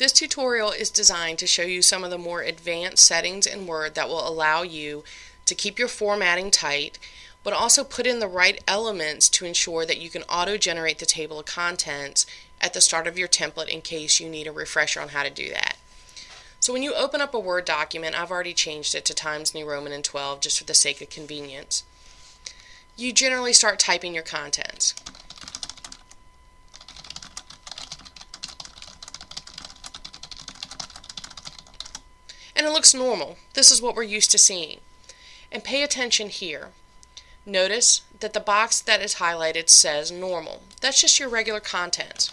This tutorial is designed to show you some of the more advanced settings in Word that will allow you to keep your formatting tight, but also put in the right elements to ensure that you can auto-generate the table of contents at the start of your template in case you need a refresher on how to do that. So when you open up a Word document, I've already changed it to Times New Roman and 12 just for the sake of convenience. You generally start typing your contents. And it looks normal. This is what we're used to seeing. And pay attention here. Notice that the box that is highlighted says normal. That's just your regular content.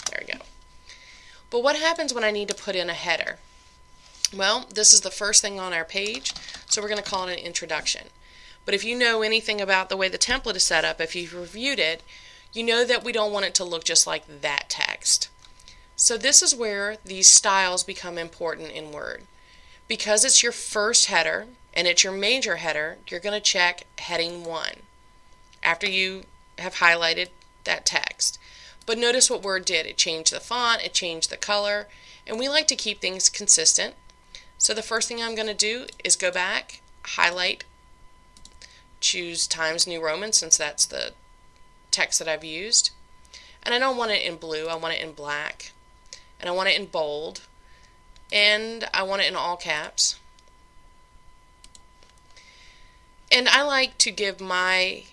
There we go. But what happens when I need to put in a header? Well, this is the first thing on our page, so we're going to call it an introduction. But if you know anything about the way the template is set up, if you've reviewed it, you know that we don't want it to look just like that text. So this is where these styles become important in Word. Because it's your first header and it's your major header, you're going to check heading 1 after you have highlighted that text. But notice what Word did. It changed the font, it changed the color, and we like to keep things consistent. So the first thing I'm going to do is go back, highlight, choose Times New Roman since that's the text that I've used. And I don't want it in blue, I want it in black. And I want it in bold. And I want it in all caps. And I like to give my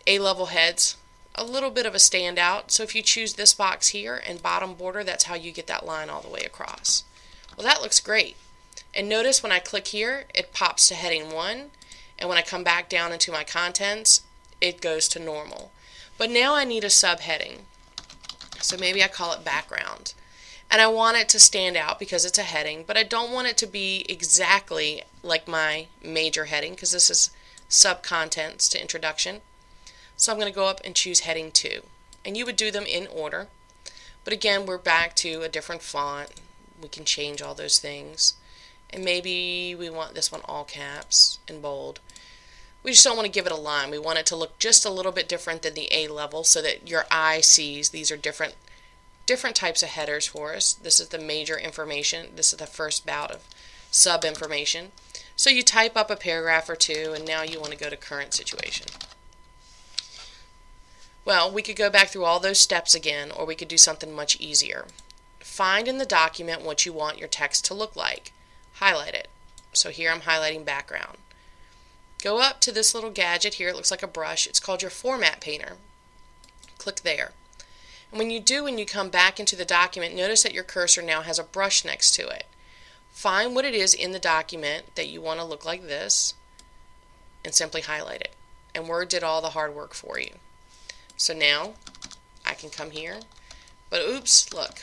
A-level heads a little bit of a standout. So if you choose this box here and bottom border, that's how you get that line all the way across. Well, that looks great. And notice when I click here, it pops to heading 1. And when I come back down into my contents, it goes to normal. But now I need a subheading. So maybe I call it background. And I want it to stand out because it's a heading, but I don't want it to be exactly like my major heading because this is sub-contents to introduction. So I'm going to go up and choose heading 2. And you would do them in order. But again, we're back to a different font. We can change all those things. And maybe we want this one all caps and bold. We just don't want to give it a line. We want it to look just a little bit different than the A level so that your eye sees these are different types of headers for us. This is the major information. This is the first bout of sub information. So you type up a paragraph or two and now you want to go to current situation. Well, we could go back through all those steps again, or we could do something much easier. Find in the document what you want your text to look like. Highlight it. So here I'm highlighting background. Go up to this little gadget here. It looks like a brush. It's called your Format Painter. Click there. And when you come back into the document, notice that your cursor now has a brush next to it. Find what it is in the document that you want to look like this and simply highlight it. And Word did all the hard work for you. So now I can come here, but oops, look.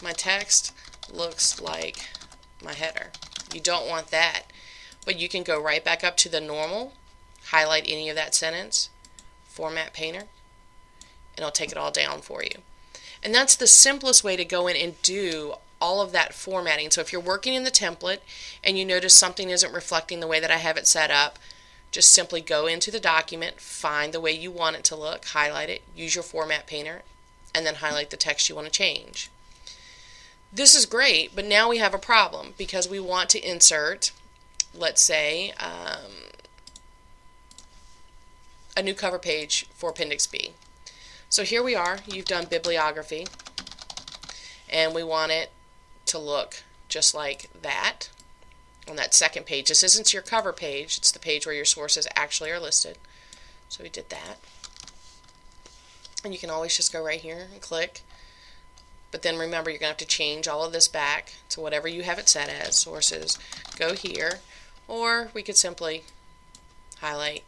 My text looks like my header. You don't want that. But you can go right back up to the normal, highlight any of that sentence, Format Painter, and it'll take it all down for you. And that's the simplest way to go in and do all of that formatting. So if you're working in the template and you notice something isn't reflecting the way that I have it set up, just simply go into the document, find the way you want it to look, highlight it, use your Format Painter, and then highlight the text you want to change. This is great, but now we have a problem because we want to insert, let's say, a new cover page for Appendix B. So here we are, you've done bibliography, and we want it to look just like that on that second page. This isn't your cover page, it's the page where your sources actually are listed. So we did that. And you can always just go right here and click. But then remember, you're going to have to change all of this back to whatever you have it set as. Sources, go here. Or we could simply highlight,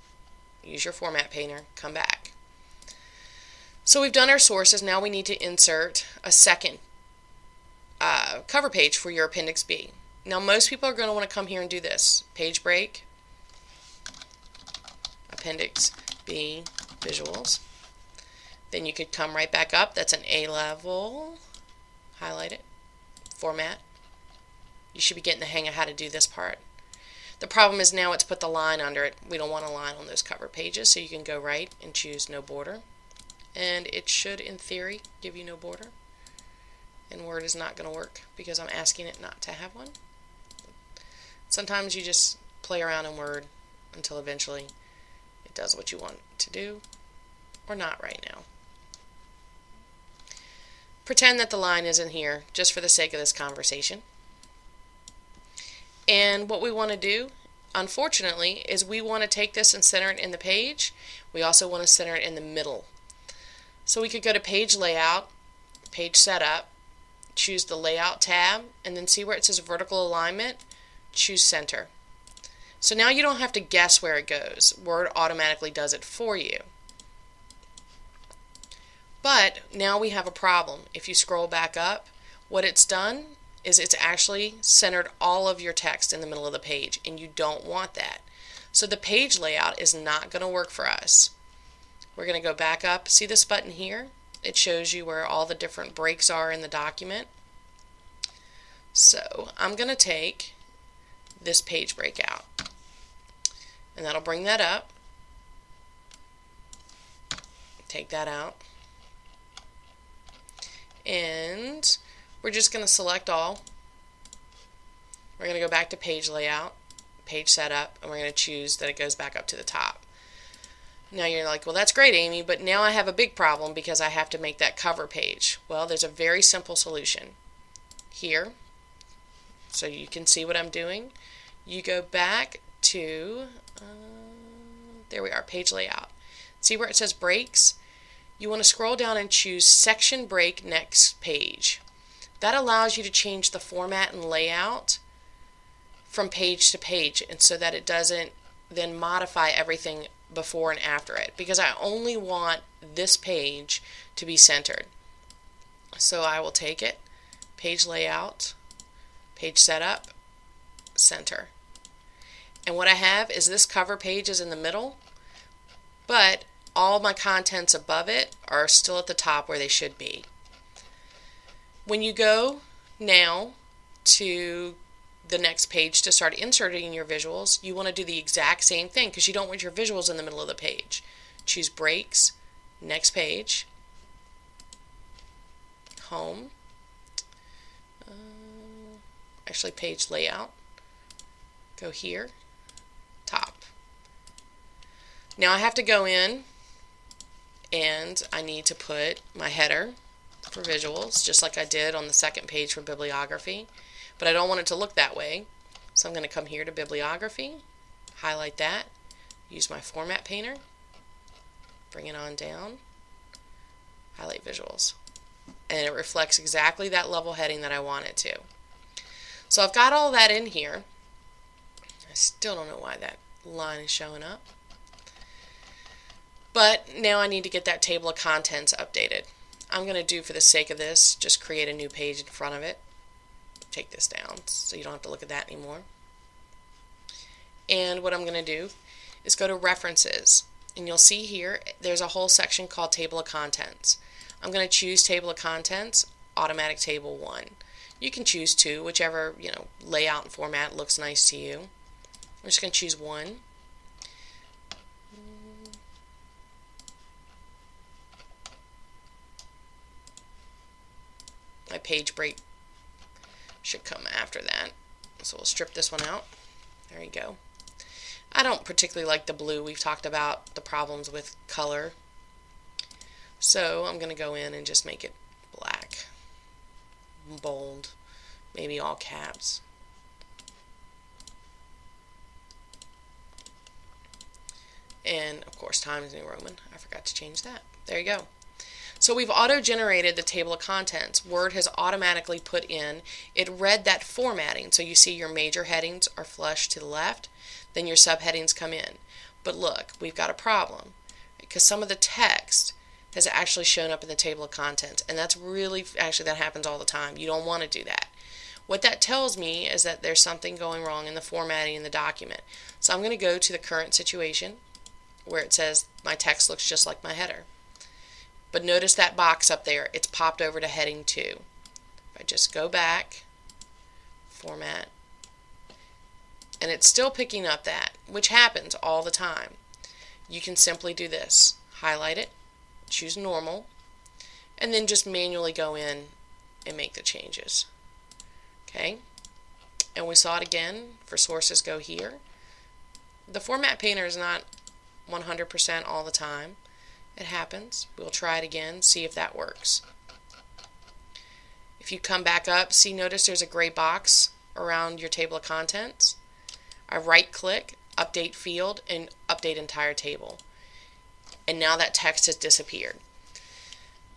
use your Format Painter, come back. So we've done our sources. Now we need to insert a second cover page for your Appendix B. Now most people are going to want to come here and do this. Page break, Appendix B, visuals. Then you could come right back up. That's an A level. Highlight it. Format. You should be getting the hang of how to do this part. The problem is now it's put the line under it. We don't want a line on those cover pages, so you can go right and choose no border. And it should, in theory, give you no border. And Word is not going to work because I'm asking it not to have one. Sometimes you just play around in Word until eventually it does what you want it to do, or not right now. Pretend that the line isn't here, just for the sake of this conversation. And what we want to do, unfortunately, is we want to take this and center it in the page. We also want to center it in the middle. So we could go to Page Layout, Page Setup, choose the Layout tab, and then see where it says Vertical Alignment, choose Center. So now you don't have to guess where it goes. Word automatically does it for you. But now we have a problem. If you scroll back up, what it's done is it's actually centered all of your text in the middle of the page, and you don't want that. So the page layout is not going to work for us. We're going to go back up. See this button here? It shows you where all the different breaks are in the document. So I'm going to take this page break out, and that'll bring that up. Take that out. And we're just going to select all. We're going to go back to Page Layout, Page Setup, and we're going to choose that it goes back up to the top. Now you're like, well, that's great, Amy, but now I have a big problem because I have to make that cover page. Well, there's a very simple solution. Here, so you can see what I'm doing, you go back to, there we are, Page Layout. See where it says Breaks? You want to scroll down and choose Section Break Next Page. That allows you to change the format and layout from page to page, and so that it doesn't then modify everything before and after it, because I only want this page to be centered. So I will take it, Page Layout, Page Setup, Center. And what I have is this cover page is in the middle, but all my contents above it are still at the top where they should be. When you go now to the next page to start inserting your visuals, you want to do the exact same thing because you don't want your visuals in the middle of the page. Choose Breaks, Next Page, Home, actually Page Layout, go here, Top. Now I have to go in and I need to put my header for visuals, just like I did on the second page for bibliography, but I don't want it to look that way. So I'm going to come here to bibliography, highlight that, use my format painter, bring it on down, highlight visuals, and it reflects exactly that level heading that I want it to. So I've got all that in here. I still don't know why that line is showing up. But now I need to get that table of contents updated. I'm going to do, for the sake of this, just create a new page in front of it. Take this down so you don't have to look at that anymore. And what I'm going to do is go to References. And you'll see here there's a whole section called Table of Contents. I'm going to choose Table of Contents, Automatic Table 1. You can choose 2, whichever layout and format looks nice to you. I'm just going to choose 1. My page break should come after that. So we'll strip this one out. There you go. I don't particularly like the blue. We've talked about the problems with color. So I'm going to go in and just make it black, bold, maybe all caps. And of course Times New Roman. I forgot to change that. There you go. So we've auto-generated the table of contents. Word has automatically put in, it read that formatting. So you see your major headings are flush to the left, then your subheadings come in. But look, we've got a problem because some of the text has actually shown up in the table of contents, and that's really, actually that happens all the time. You don't want to do that. What that tells me is that there's something going wrong in the formatting in the document. So I'm going to go to the current situation where it says my text looks just like my header. But notice that box up there, it's popped over to heading 2. If I just go back, format, and it's still picking up that, which happens all the time, you can simply do this. Highlight it, choose normal, and then just manually go in and make the changes. Okay? And we saw it again for sources. Go here. The Format Painter is not 100% all the time. It happens. We'll try it again, see if that works. If you come back up, notice there's a gray box around your table of contents. I right-click, update field, and update entire table. And now that text has disappeared.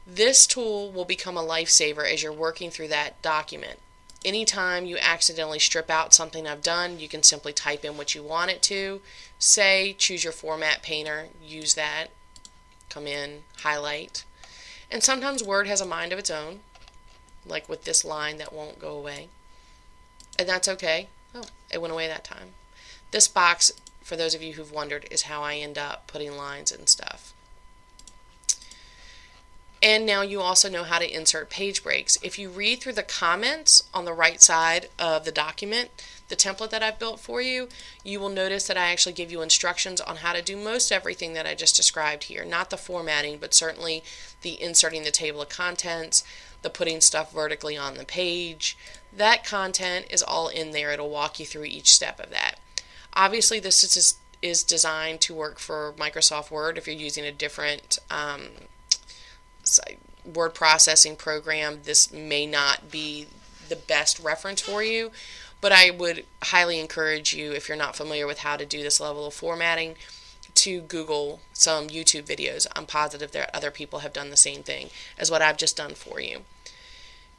This tool will become a lifesaver as you're working through that document. Anytime you accidentally strip out something I've done, you can simply type in what you want it to. Say, choose your Format Painter, use that, come in, highlight. And sometimes Word has a mind of its own, like with this line that won't go away. And that's okay. Oh, it went away that time. This box, for those of you who've wondered, is how I end up putting lines and stuff. And now you also know how to insert page breaks. If you read through the comments on the right side of the document, the template that I've built for you, you will notice that I actually give you instructions on how to do most everything that I just described here. Not the formatting, but certainly the inserting the table of contents, the putting stuff vertically on the page. That content is all in there. It'll walk you through each step of that. Obviously, this is designed to work for Microsoft Word. If you're using a different word processing program, this may not be the best reference for you, but I would highly encourage you, if you're not familiar with how to do this level of formatting, to Google some YouTube videos. I'm positive that other people have done the same thing as what I've just done for you.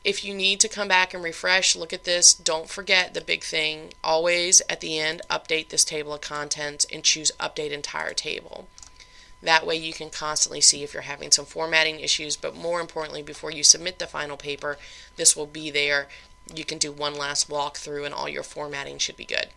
If you need to come back and refresh, look at this. Don't forget the big thing. Always at the end, update this table of contents and choose Update Entire Table. That way you can constantly see if you're having some formatting issues, but more importantly, before you submit the final paper, this will be there. You can do one last walkthrough and all your formatting should be good.